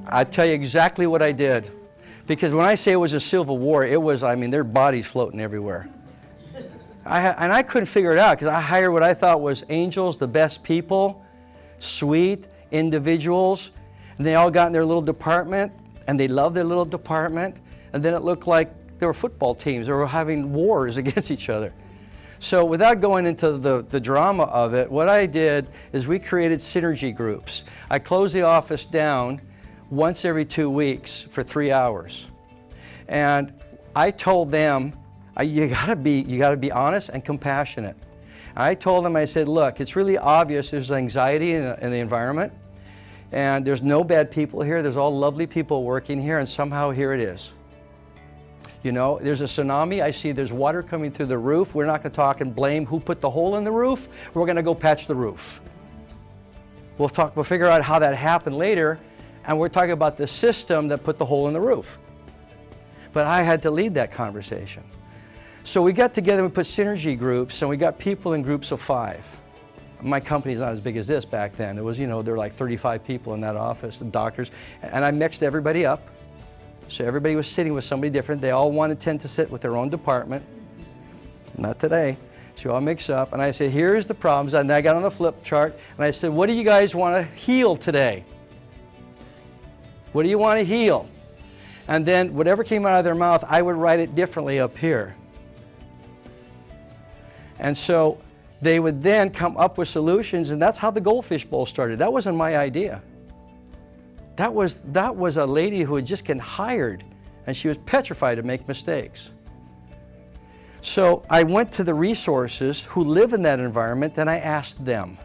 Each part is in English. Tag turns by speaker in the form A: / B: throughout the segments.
A: I tell you exactly what I did. Because when I say it was a civil war, it was, I mean, their bodies floating everywhere. And I couldn't figure it out because I hired what I thought was angels, the best people, sweet individuals. And they all got in their little department, and they loved their little department. And then it looked like they were football teams. They were having wars against each other. So without going into the drama of it, what I did is we created synergy groups. I closed the office down once every 2 weeks for 3 hours. And I told them, you gotta be honest and compassionate. I told them, I said, look, it's really obvious there's anxiety in the environment, and there's no bad people here. There's all lovely people working here, and somehow here it is. You know, there's a tsunami. I see there's water coming through the roof. We're not going to talk and blame who put the hole in the roof. We're going to go patch the roof. We'll figure out how that happened later, and we're talking about the system that put the hole in the roof. But I had to lead that conversation. So we got together, we put synergy groups, and we got people in groups of 5. My company's not as big as this back then. It was, you know, there were like 35 people in that office, the doctors, and I mixed everybody up. So everybody was sitting with somebody different. They all tend to sit with their own department. Not today. So all mix up, and I said, here's the problems, and I got on the flip chart, and I said, what do you guys want to heal today? What do you want to heal? And then whatever came out of their mouth, I would write it differently up here. And so they would then come up with solutions, and that's how the Goldfish Bowl started. That wasn't my idea. That was a lady who had just gotten hired, and she was petrified to make mistakes. So I went to the resources who live in that environment, and I asked them.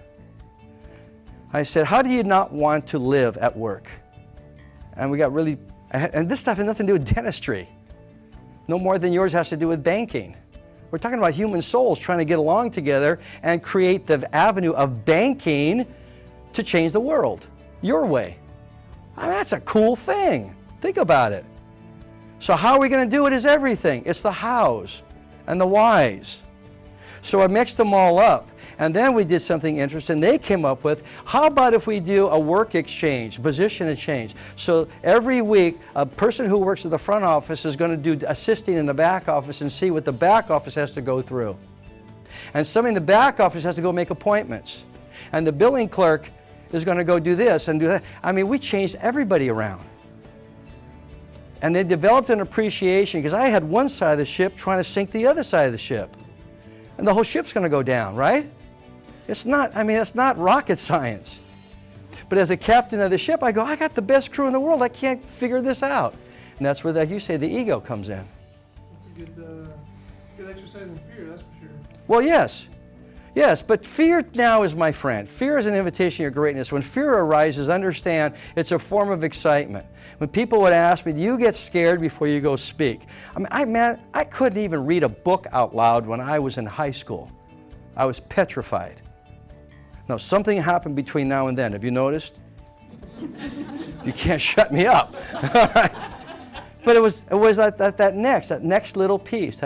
A: I said, how do you not want to live at work? And we got really, and this stuff had nothing to do with dentistry. No more than yours has to do with banking. We're talking about human souls trying to get along together and create the avenue of banking to change the world, your way. I mean, that's a cool thing. Think about it. So how are we going to do it is everything. It's the hows and the whys. So I mixed them all up. And then we did something interesting. They came up with, how about if we do a work exchange, position exchange? So every week, a person who works at the front office is going to do assisting in the back office and see what the back office has to go through. And somebody in the back office has to go make appointments. And the billing clerk is going to go do this and do that. I mean, we changed everybody around. And they developed an appreciation, because I had one side of the ship trying to sink the other side of the ship. And the whole ship's going to go down, right? It's not, I mean, it's not rocket science. But as a captain of the ship, I go, I got the best crew in the world. I can't figure this out. And that's where, like you say, the ego comes in.
B: That's a good exercise in fear, that's for sure.
A: Well, yes. Yes, but fear now is my friend. Fear is an invitation to your greatness. When fear arises, understand it's a form of excitement. When people would ask me, do you get scared before you go speak? I mean, I couldn't even read a book out loud when I was in high school. I was petrified. Now, something happened between now and then. Have you noticed? You can't shut me up. But it was that next little piece,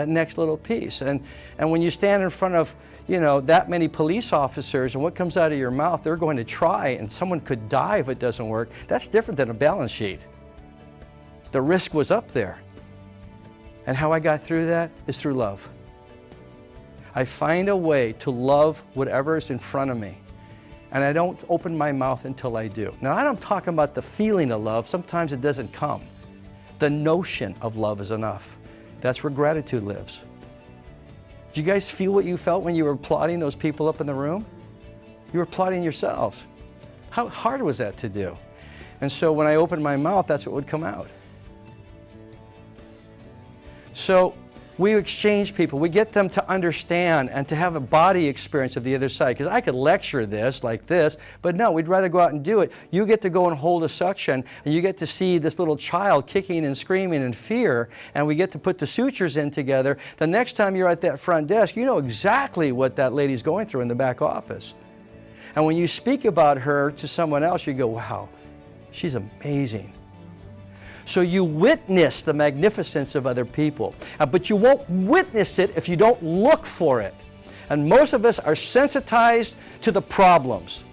A: And when you stand in front of, you know, that many police officers, and what comes out of your mouth, they're going to try, and someone could die if it doesn't work. That's different than a balance sheet. The risk was up there. And how I got through that is through love. I find a way to love whatever is in front of me. And I don't open my mouth until I do. Now, I don't talk about the feeling of love. Sometimes it doesn't come. The notion of love is enough. That's where gratitude lives. Do you guys feel what you felt when you were applauding those people up in the room? You were applauding yourselves. How hard was that to do? And so when I opened my mouth, that's what would come out. So we exchange people. We get them to understand and to have a body experience of the other side. Because I could lecture this like this, but no, we'd rather go out and do it. You get to go and hold a suction, and you get to see this little child kicking and screaming in fear, and we get to put the sutures in together. The next time you're at that front desk, you know exactly what that lady's going through in the back office. And when you speak about her to someone else, you go, wow, she's amazing. So you witness the magnificence of other people, but you won't witness it if you don't look for it. And most of us are sensitized to the problems.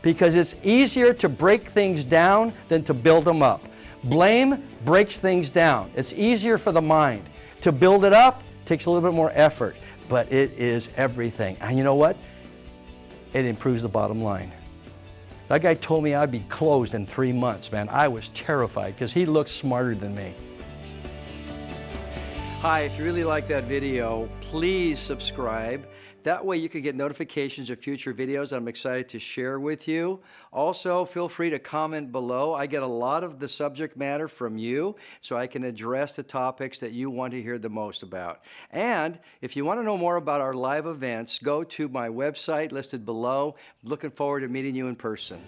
A: because it's easier to break things down than to build them up. Blame breaks things down. It's easier for the mind. To build it up takes a little bit more effort, but it is everything. And you know what? It improves the bottom line. That guy told me I'd be closed in 3 months, man. I was terrified because he looked smarter than me. Hi, if you really like that video, please subscribe. That way you can get notifications of future videos I'm excited to share with you. Also, feel free to comment below. I get a lot of the subject matter from you, so I can address the topics that you want to hear the most about. And if you want to know more about our live events, go to my website listed below. Looking forward to meeting you in person.